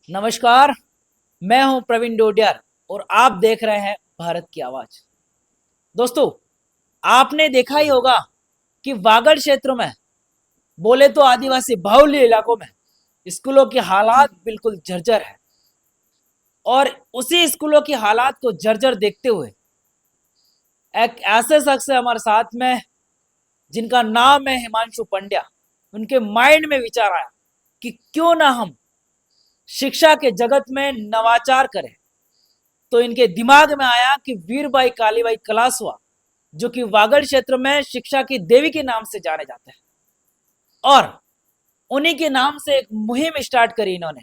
नमस्कार। मैं हूं प्रवीण डोडियार और आप देख रहे हैं भारत की आवाज। दोस्तों, आपने देखा ही होगा कि वागड़ क्षेत्रों में, बोले तो आदिवासी बाहुल्य इलाकों में, स्कूलों की हालात बिल्कुल जर्जर है। और उसी स्कूलों की हालात को जर्जर देखते हुए एक ऐसे शख्स है हमारे साथ में जिनका नाम है हिमांशु पंड्या। उनके माइंड में विचार आया कि क्यों ना हम शिक्षा के जगत में नवाचार करें। तो इनके दिमाग में आया कि वीरबाई कालीबाई कलासवा, जो कि वागड़ क्षेत्र में शिक्षा की देवी के नाम से जाने जाते हैं, और उन्हीं के नाम से एक मुहिम स्टार्ट करी इन्होंने,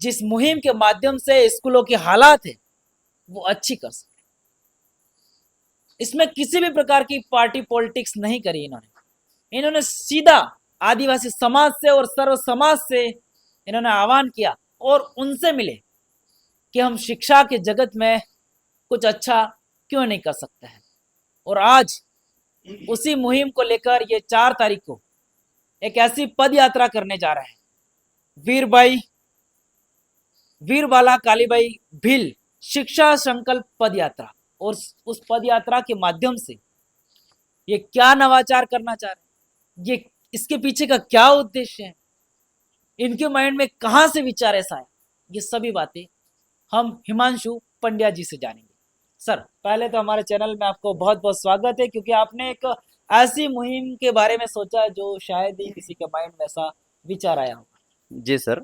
जिस मुहिम के माध्यम से स्कूलों की हालात है वो अच्छी कर सके। इसमें किसी भी प्रकार की पार्टी पॉलिटिक्स नहीं करी इन्होंने सीधा आदिवासी समाज से और सर्व समाज से इन्होंने आह्वान किया और उनसे मिले कि हम शिक्षा के जगत में कुछ अच्छा क्यों नहीं कर सकते हैं। और आज उसी मुहिम को लेकर ये 4 तारीख को एक ऐसी पद यात्रा करने जा रहे हैं, वीरबाला कालीबाई भील शिक्षा संकल्प पद यात्रा। और उस पद यात्रा के माध्यम से ये क्या नवाचार करना चाह रहे हैं, ये इसके पीछे का क्या उद्देश्य है, इनके माइंड में कहां से विचार ऐसा आया, ये सभी बातें हम हिमांशु पंड्या जी से जानेंगे। सर, पहले तो हमारे चैनल में आपको बहुत बहुत स्वागत है, क्योंकि आपने एक ऐसी मुहिम के बारे में सोचा जो शायद ही किसी के माइंड में ऐसा विचार आया होगा। जी सर।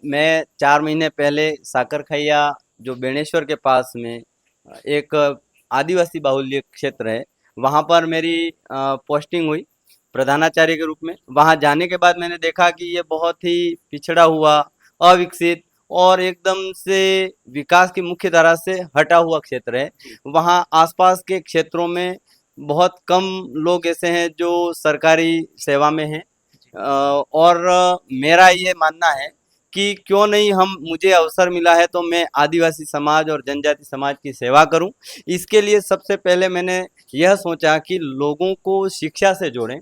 मैं 4 महीने पहले साकरखैया जो बेणेश्वर के पास में एक आदिवासी बाहुल्य क्षेत्र है, वहाँ पर मेरी पोस्टिंग हुई प्रधानाचार्य के रूप में। वहाँ जाने के बाद मैंने देखा कि ये बहुत ही पिछड़ा हुआ, अविकसित और एकदम से विकास की मुख्य धारा से हटा हुआ क्षेत्र है। वहाँ आसपास के क्षेत्रों में बहुत कम लोग ऐसे हैं जो सरकारी सेवा में हैं। और मेरा ये मानना है कि क्यों नहीं हम मुझे अवसर मिला है तो मैं आदिवासी समाज और जनजाति समाज की सेवा करूं। इसके लिए सबसे पहले मैंने यह सोचा कि लोगों को शिक्षा से जोड़ें।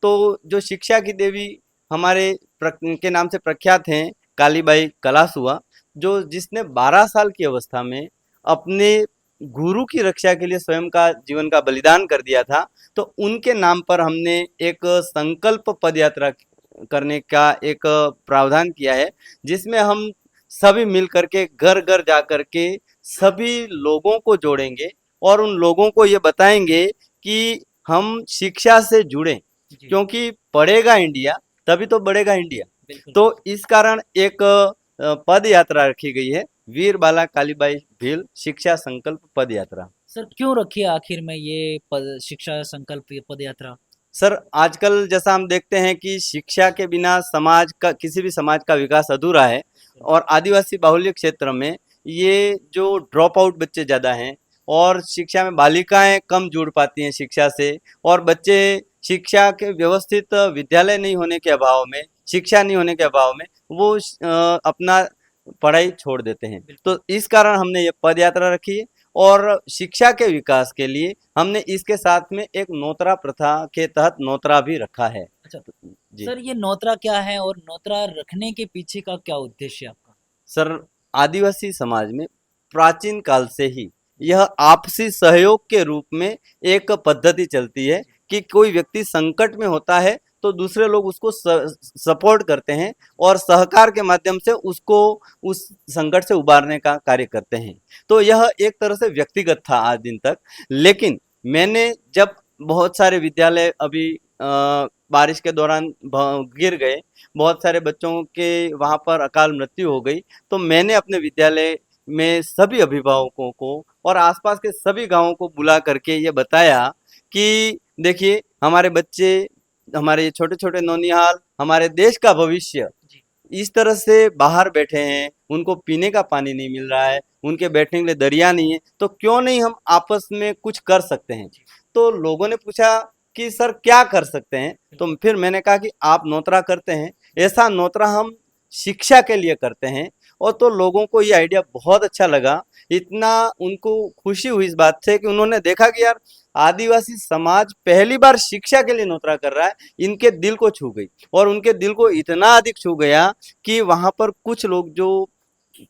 तो जो शिक्षा की देवी हमारे के नाम से प्रख्यात हैं, कालीबाई कलासुआ, जो जिसने 12 साल की अवस्था में अपने गुरु की रक्षा के लिए स्वयं का जीवन का बलिदान कर दिया था। तो उनके नाम पर हमने एक संकल्प पद यात्रा करने का एक प्रावधान किया है, जिसमें हम सभी मिल करके घर घर जा करके सभी लोगों को जोड़ेंगे और उन लोगों को ये बताएंगे कि हम शिक्षा से जुड़ें, क्योंकि पढ़ेगा इंडिया तभी तो बढ़ेगा इंडिया। तो इस कारण एक पद यात्रा रखी गई है, वीरबाला कालीबाई भील शिक्षा संकल्प पद यात्रा। सर, क्यों रखी है आखिर में ये शिक्षा संकल्प ये पद यात्रा? सर, आजकल जैसा हम देखते हैं कि शिक्षा के बिना समाज का, किसी भी समाज का विकास अधूरा है। और आदिवासी बाहुल्य क्षेत्र में ये जो ड्रॉप आउट बच्चे ज़्यादा हैं और शिक्षा में बालिकाएं कम जुड़ पाती हैं शिक्षा से, और बच्चे शिक्षा के व्यवस्थित विद्यालय नहीं होने के अभाव में, शिक्षा नहीं होने के अभाव में वो अपना पढ़ाई छोड़ देते हैं। तो इस कारण हमने ये पद यात्रा रखी है। और शिक्षा के विकास के लिए हमने इसके साथ में एक नोतरा प्रथा के तहत नोतरा भी रखा है। अच्छा जी सर, ये नोतरा क्या है और नोतरा रखने के पीछे का क्या उद्देश्य है आपका? सर, आदिवासी समाज में प्राचीन काल से ही यह आपसी सहयोग के रूप में एक पद्धति चलती है कि कोई व्यक्ति संकट में होता है तो दूसरे लोग उसको सपोर्ट करते हैं और सहकार के माध्यम से उसको उस संकट से उबारने का कार्य करते हैं। तो यह एक तरह से व्यक्तिगत था आज दिन तक। लेकिन मैंने जब बहुत सारे विद्यालय अभी बारिश के दौरान गिर गए, बहुत सारे बच्चों के वहाँ पर अकाल मृत्यु हो गई, तो मैंने अपने विद्यालय में सभी अभिभावकों को और आसपास के सभी गांवों को बुला करके ये बताया कि देखिए, हमारे बच्चे, हमारे ये छोटे छोटे नौनिहाल, हमारे देश का भविष्य इस तरह से बाहर बैठे हैं, उनको पीने का पानी नहीं मिल रहा है, उनके बैठने के लिए दरिया नहीं है, तो क्यों नहीं हम आपस में कुछ कर सकते हैं। तो लोगों ने पूछा कि सर क्या कर सकते हैं, तो फिर मैंने कहा कि आप नोतरा करते हैं, ऐसा नोतरा हम शिक्षा के लिए करते हैं। और तो लोगों को ये आइडिया बहुत अच्छा लगा, इतना उनको खुशी हुई इस बात से कि उन्होंने देखा कि यार आदिवासी समाज पहली बार शिक्षा के लिए नोतरा कर रहा है, इनके दिल को छू गई। और उनके दिल को इतना अधिक छू गया कि वहां पर कुछ लोग जो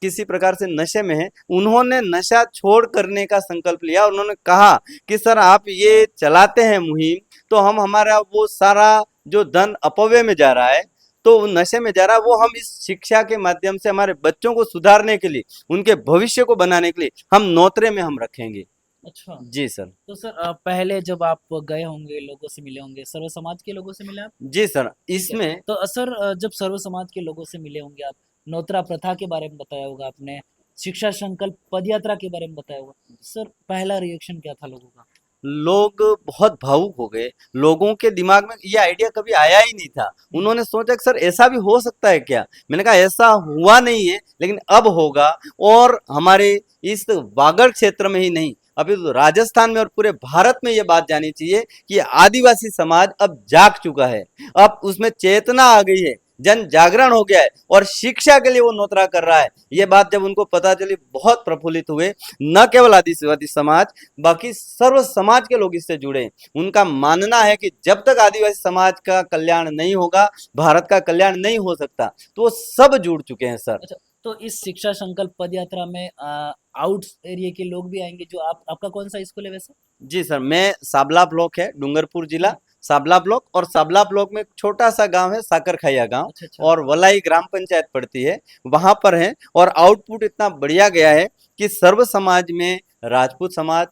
किसी प्रकार से नशे में है, उन्होंने नशा छोड़ करने का संकल्प लिया और उन्होंने कहा कि सर आप ये चलाते हैं मुहिम, तो हम हमारा वो सारा जो धन अपव्यय में जा रहा है, तो वो नशे में जा रहा है, वो हम इस शिक्षा के माध्यम से हमारे बच्चों को सुधारने के लिए, उनके भविष्य को बनाने के लिए हम नौतरे में हम रखेंगे। अच्छा। जी सर। तो सर पहले जब आप गए होंगे, लोगों से मिले होंगे, सर्व समाज के लोगों से मिले आप? जी सर, ठीक है। इसमें तो सर जब सर्व समाज के लोगों से मिले होंगे आप, नोतरा प्रथा के बारे में बताया होगा आपने, शिक्षा संकल्प पद यात्रा के बारे में बताया होगा, सर पहला रिएक्शन क्या था लोगों का? लोग बहुत भावुक हो गए। लोगों के दिमाग में ये आइडिया कभी आया ही नहीं था। उन्होंने सोचा कि सर ऐसा भी हो सकता है क्या? मैंने कहा ऐसा हुआ नहीं है, लेकिन अब होगा। और हमारे इस वागड़ क्षेत्र में ही नहीं, अभी तो राजस्थान में और पूरे भारत में ये बात जानी चाहिए कि आदिवासी समाज अब जाग चुका है, अब उसमें चेतना आ गई है, जन जागरण हो गया है और शिक्षा के लिए वो नोतरा कर रहा है। ये बात जब उनको पता चली, बहुत प्रफुल्लित हुए। न केवल आदिवासी समाज, बाकी सर्व समाज के लोग इससे जुड़े। उनका मानना है कि जब तक आदिवासी समाज का कल्याण नहीं होगा, भारत का कल्याण नहीं हो सकता। तो वो सब जुड़ चुके हैं सर। अच्छा, तो इस शिक्षा संकल्प पद यात्रा में आउट एरिया के लोग भी आएंगे, जो आपका कौन सा स्कूल है वैसे? जी सर, मैं साबला ब्लॉक है, डूंगरपुर जिला साबला ब्लॉक, और साबला ब्लॉक में एक छोटा सा गांव है साकरखैया गांव, अच्छा अच्छा। और वलाई ग्राम पंचायत पड़ती है, वहां पर है। और आउटपुट इतना बढ़िया गया है कि सर्व समाज में राजपूत समाज,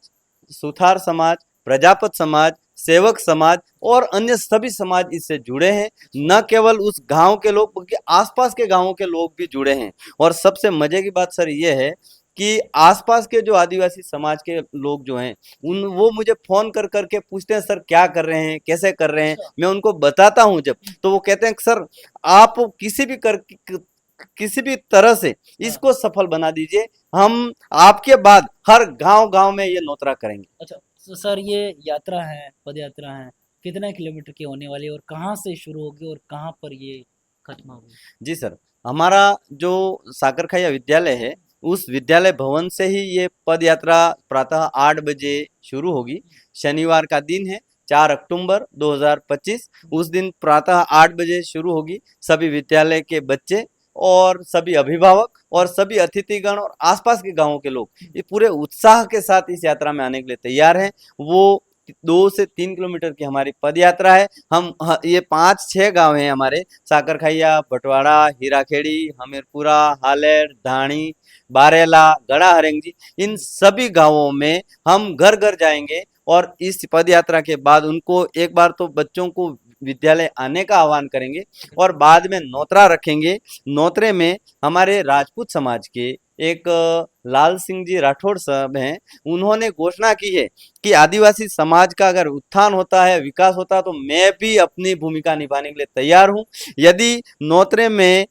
सुथार समाज, प्रजापत समाज, सेवक समाज और अन्य सभी समाज इससे जुड़े हैं। न केवल उस गांव के लोग, बल्कि आसपास के गांवों के लोग भी जुड़े हैं। और सबसे मजे की बात सर ये है कि आसपास के जो आदिवासी समाज के लोग जो हैं, उन वो मुझे फोन कर करके पूछते हैं सर क्या कर रहे हैं, कैसे कर रहे हैं। अच्छा। मैं उनको बताता हूँ जब, तो वो कहते हैं सर आप किसी भी तरह से हाँ। इसको सफल बना दीजिए, हम आपके बाद हर गांव गांव में ये नोतरा करेंगे। अच्छा, तो सर ये यात्रा है, पद यात्रा है, कितने किलोमीटर की होने वाली है और कहाँ से शुरू होगी और कहाँ पर ये खत्म होगी? जी सर, हमारा जो साकरखैया विद्यालय है, उस विद्यालय भवन से ही ये पद यात्रा प्रातः 8 बजे शुरू होगी। शनिवार का दिन है, 4 अक्टूबर 2025। उस दिन प्रातः 8 बजे शुरू होगी। सभी विद्यालय के बच्चे और सभी अभिभावक और सभी अतिथिगण और आसपास के गांवों के लोग ये पूरे उत्साह के साथ इस यात्रा में आने के लिए तैयार हैं। वो 2 से 3 किलोमीटर की हमारी पद यात्रा है। ये 5-6 गांव हैं हमारे, साकरखैया, बटवाड़ा, हीराखेड़ी, हमीरपुरा, हालेर, ढाणी, बारेला, गड़ा हरेंगजी, इन सभी गांवों में हम घर घर जाएंगे और इस पद यात्रा के बाद उनको एक बार तो बच्चों को विद्यालय आने का आह्वान करेंगे और बाद में नोतरा रखेंगे। नोतरे में हमारे राजपूत समाज के एक लाल सिंह जी राठौड़ साहब हैं, उन्होंने घोषणा की है कि आदिवासी समाज का अगर उत्थान होता है, विकास होता है, तो मैं भी अपनी भूमिका निभाने के लिए तैयार हूं। यदि नोतरे में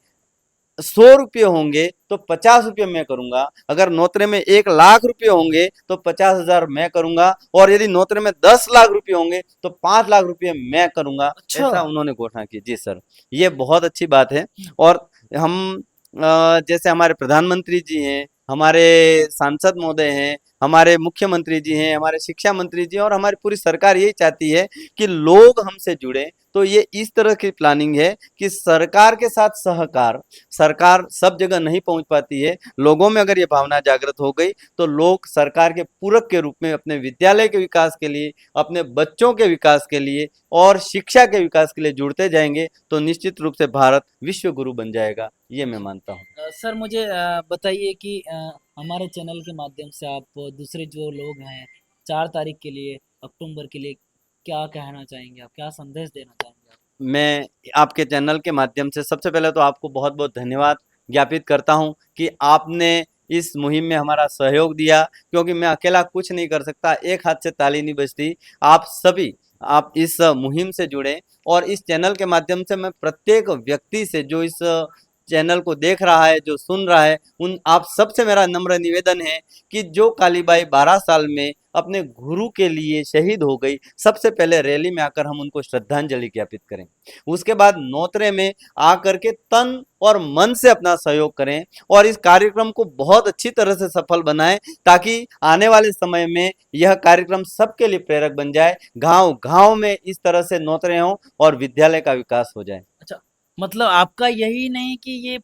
100 रुपये होंगे तो 50 रुपये मैं करूंगा, अगर नोतरे में 1 लाख रुपये होंगे तो 50,000 मैं करूंगा, और यदि नोतरे में 10 लाख रुपये होंगे तो 5 लाख रुपये मैं करूंगा। अच्छा। ऐसा उन्होंने घोषणा की। जी सर, ये बहुत अच्छी बात है। और हम जैसे हमारे प्रधानमंत्री जी हैं, हमारे सांसद महोदय हैं, हमारे मुख्यमंत्री जी हैं, हमारे शिक्षा मंत्री जी हैं, और हमारी पूरी सरकार यही चाहती है कि लोग हमसे जुड़े। तो ये इस तरह की प्लानिंग है कि सरकार के साथ सहकार, सरकार सब जगह नहीं पहुंच पाती है, लोगों में अगर ये भावना जागृत हो गई तो लोग सरकार के पूरक के रूप में अपने विद्यालय के विकास के लिए, अपने बच्चों के विकास के लिए और शिक्षा के विकास के लिए जुड़ते जाएंगे, तो निश्चित रूप से भारत विश्व गुरु बन जाएगा, ये मैं मानता हूँ। सर मुझे बताइए कि हमारे चैनल के माध्यम से आप दूसरे जो लोग हैं, 4 तारीख के लिए, अक्टूबर के लिए क्या कहना चाहेंगे आप, क्या संदेश देना चाहेंगे आप? मैं आपके चैनल के माध्यम से सबसे पहले तो आपको बहुत बहुत धन्यवाद ज्ञापित करता हूं कि आपने इस मुहिम में हमारा सहयोग दिया, क्योंकि मैं अकेला कुछ नहीं कर सकता, एक हाथ से ताली नहीं बजती। आप सभी, आप इस मुहिम से जुड़े, और इस चैनल के माध्यम से मैं प्रत्येक व्यक्ति से जो इस चैनल को देख रहा है, जो सुन रहा है, उन आप सबसे मेरा नम्र निवेदन है कि जो कालीबाई 12 साल में अपने गुरु के लिए शहीद हो गई, सबसे पहले रैली में आकर हम उनको श्रद्धांजलि ज्ञापित करें। उसके बाद नौतरे में आकर के तन और मन से अपना सहयोग करें और इस कार्यक्रम को बहुत अच्छी तरह से सफल बनाएं, ताकि आने वाले समय में यह कार्यक्रम सबके लिए प्रेरक बन जाए, गांव गांव में इस तरह से नौतरे हों और विद्यालय का विकास हो जाए। अच्छा, मतलब आपका यही नहीं कि ये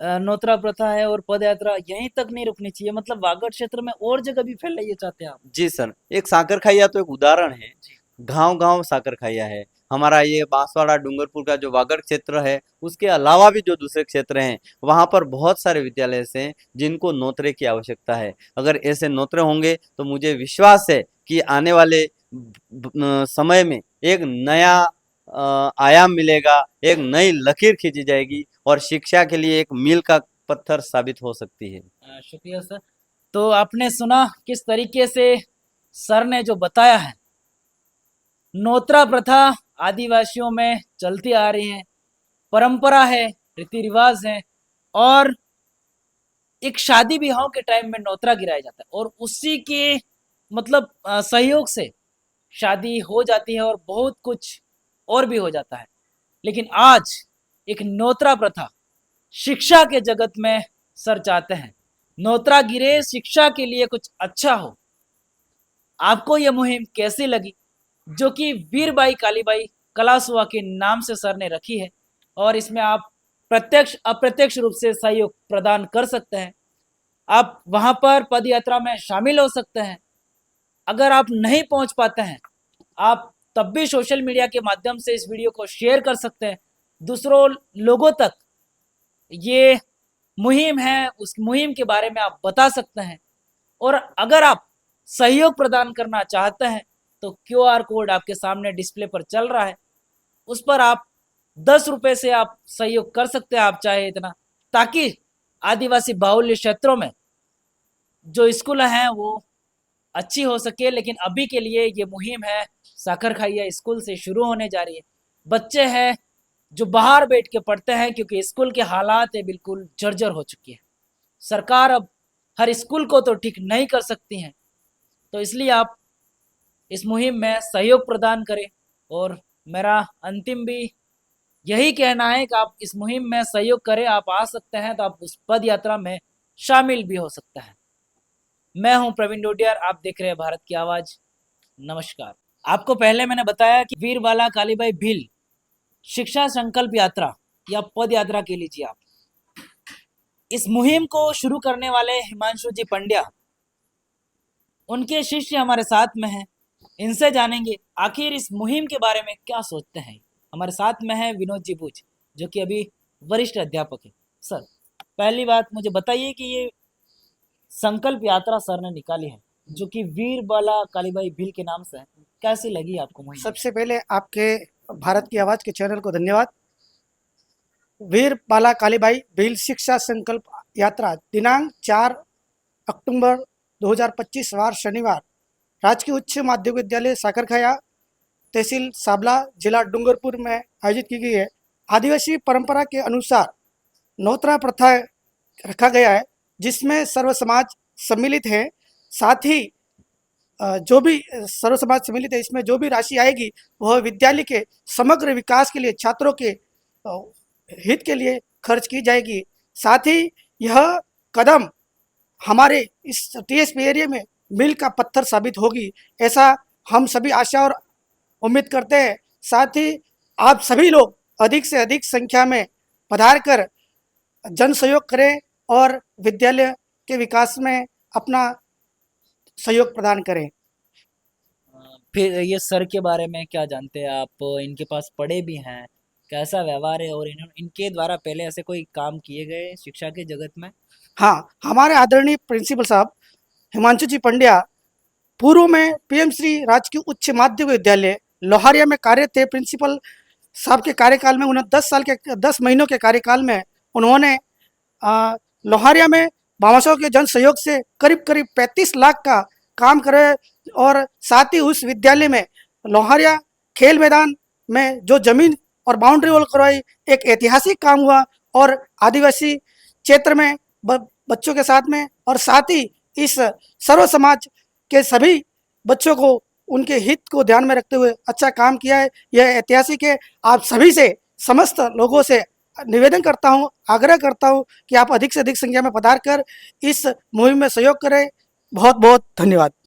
नोतरा प्रथा है और पद यात्रा यहीं तक नहीं रुकनी चाहिए, मतलब वागड़ क्षेत्र में और जगह भी फैलाइए चाहते हैं आप? जी सर, एक साकर खाइया तो एक उदाहरण है। गांव गांव साकर खाइया है। हमारा ये बांसवाड़ा डूंगरपुर का जो वागड़ क्षेत्र है, उसके अलावा भी जो दूसरे क्षेत्र हैं, वहां पर बहुत सारे विद्यालय हैं जिनको नौतरे की आवश्यकता है। अगर ऐसे नौतरे होंगे तो मुझे विश्वास है कि आने वाले समय में एक नया आयाम मिलेगा, एक नई लकीर खींची जाएगी और शिक्षा के लिए एक मील का पत्थर साबित हो सकती है। शुक्रिया सर। तो आपने सुना किस तरीके से सर ने जो बताया है, नोतरा प्रथा आदिवासियों में चलती आ रही है, परंपरा है, रीति रिवाज है, और एक शादी ब्याहों के टाइम में नोतरा गिराया जाता है और उसी के मतलब सहयोग से शादी हो जाती है और बहुत कुछ और भी हो जाता है। लेकिन आज एक नोतरा प्रथा शिक्षा के जगत में सर चाहते हैं, नोतरा गिरे, शिक्षा के लिए कुछ अच्छा हो। आपको यह मुहिम कैसी लगी, जो कि वीरबाई कालीबाई कलासुआ के नाम से सर ने रखी है, और इसमें आप प्रत्यक्ष अप्रत्यक्ष रूप से सहयोग प्रदान कर सकते हैं। आप वहां पर पद यात्रा में शामिल हो सकते हैं। अगर आप नहीं पहुंच पाते हैं, आप तब भी सोशल मीडिया के माध्यम से इस वीडियो को शेयर कर सकते हैं, दूसरों लोगों तक ये मुहिम है, उस मुहिम के बारे में आप बता सकते हैं। और अगर आप सहयोग प्रदान करना चाहते हैं तो QR कोड आपके सामने डिस्प्ले पर चल रहा है, उस पर आप 10 रुपए से आप सहयोग कर सकते हैं, आप चाहे इतना, ताकि आदिवासी बाहुल्य क्षेत्रों में जो स्कूल हैं वो अच्छी हो सके। लेकिन अभी के लिए ये मुहिम है साकर खाइया स्कूल से शुरू होने जा रही है। बच्चे हैं जो बाहर बैठ के पढ़ते हैं, क्योंकि स्कूल के हालात है बिल्कुल जर्जर हो चुकी है। सरकार अब हर स्कूल को तो ठीक नहीं कर सकती है, तो इसलिए आप इस मुहिम में सहयोग प्रदान करें। और मेरा अंतिम भी यही कहना है कि आप इस मुहिम में सहयोग करें। आप आ सकते हैं तो आप उस पद यात्रा में शामिल भी हो सकता है। मैं हूं प्रवीण डोडियार, आप देख रहे हैं भारत की आवाज। नमस्कार। आपको पहले मैंने बताया कि वीरबाला कालीबाई भील शिक्षा संकल्प यात्रा या पद यात्रा के लीजिए आप। इस मुहिम को शुरू करने वाले हिमांशु जी पंड्या, उनके शिष्य हमारे साथ में हैं, इनसे जानेंगे आखिर इस मुहिम के बारे में क्या सोचते हैं। हमारे साथ में है विनोद जी बूच, जो कि अभी वरिष्ठ अध्यापक है। सर, पहली बात मुझे बताइए कि ये संकल्प यात्रा सर ने निकाली है, जो कि वीरबाला कालीबाई भील के नाम से है, कैसी लगी आपको मुहिम? सबसे पहले आपके भारत की आवाज़ के चैनल को धन्यवाद। वीरबाला कालीबाई भील शिक्षा संकल्प यात्रा दिनांक 4 अक्टूबर 2025 वार शनिवार राजकीय उच्च माध्यमिक विद्यालय साकरखाया, तहसील साबला, जिला डूंगरपुर में आयोजित की गई है। आदिवासी परंपरा के अनुसार नोतरा प्रथा रखा गया है, जिसमें सर्व समाज सम्मिलित है। साथ ही जो भी सर्व समाज सम्मिलित है, इसमें जो भी राशि आएगी वह विद्यालय के समग्र विकास के लिए, छात्रों के हित के लिए खर्च की जाएगी। साथ ही यह कदम हमारे इस TSP एरिया में मील का पत्थर साबित होगी, ऐसा हम सभी आशा और उम्मीद करते हैं। साथ ही आप सभी लोग अधिक से अधिक संख्या में पधार कर जन सहयोग करें और विद्यालय के विकास में अपना सहयोग प्रदान करें। फिर ये सर के बारे में क्या जानते हैं आप? इनके पास पढ़े भी हैं, कैसा व्यवहार है, और इनके द्वारा पहले ऐसे कोई काम किए गए शिक्षा के जगत में? हाँ, हमारे आदरणीय प्रिंसिपल साहब हिमांशु जी पंड्या पूर्व में PM श्री राजकीय उच्च माध्यमिक विद्यालय लोहारिया में कार्यरत थे। प्रिंसिपल साहब के कार्यकाल में, उन्हें 10 महीनों के कार्यकाल में उन्होंने लोहारिया में भामाशाह के जन सहयोग से करीब 35 लाख का काम करे, और साथ ही उस विद्यालय में लोहारिया खेल मैदान में जो जमीन और बाउंड्री वॉल करवाई, एक ऐतिहासिक काम हुआ। और आदिवासी क्षेत्र में बच्चों के साथ में, और साथ ही इस सर्व समाज के सभी बच्चों को उनके हित को ध्यान में रखते हुए अच्छा काम किया है। यह ऐतिहासिक है। आप सभी से, समस्त लोगों से निवेदन करता हूं, आग्रह करता हूं कि आप अधिक से अधिक संख्या में पधार कर इस मुहिम में सहयोग करें। बहुत बहुत धन्यवाद।